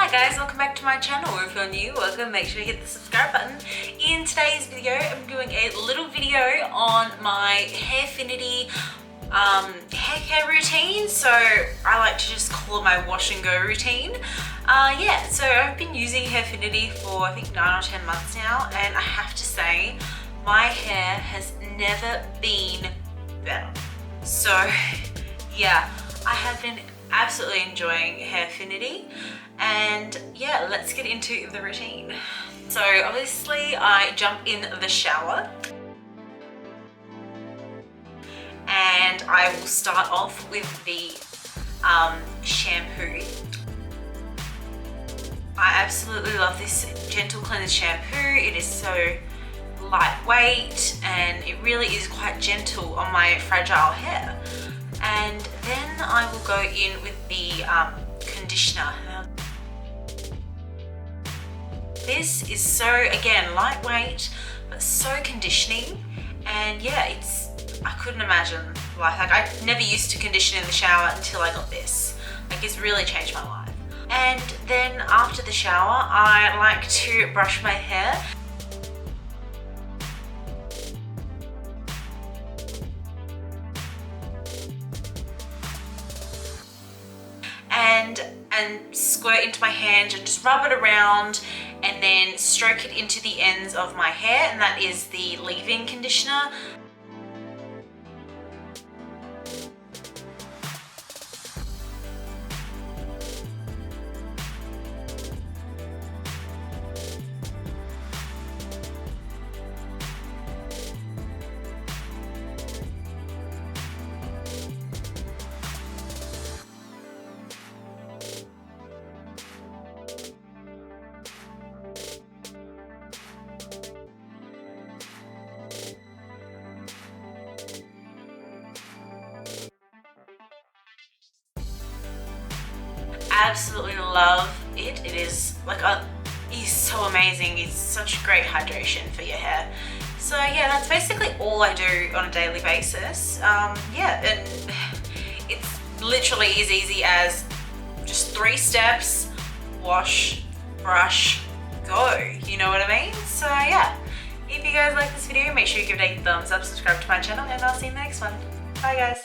Hi guys, welcome back to my channel. If you're new, welcome. Make sure you hit the subscribe button. In today's video, I'm doing a little video on my Hairfinity hair care routine. So I like to just call it my wash and go routine. Yeah, so I've been using Hairfinity for I think 9 or 10 months now, and I have to say my hair has never been better. So yeah, I have been absolutely enjoying Hairfinity, and yeah, let's get into the routine. So obviously I jump in the shower and I will start off with the shampoo. I absolutely love this Gentle Cleanse Shampoo. It is so lightweight and it really is quite gentle on my fragile hair. And then I will go in with the conditioner. This is so, again, lightweight but so conditioning, and yeah, I couldn't imagine like I never used to condition in the shower until I got this. Like, it's really changed my life. And then after the shower I like to brush my hair. And squirt into my hand and just rub it around and then stroke it into the ends of my hair, and that is the leave-in conditioner. Absolutely love it. It is like it's so amazing. It's such great hydration for your hair. So yeah, that's basically all I do on a daily basis. Yeah, and it's literally as easy as just 3 steps: wash, brush, go. You know what I mean? So yeah, if you guys like this video, make sure you give it a thumbs up, subscribe to my channel, and I'll see you in the next one. Bye guys.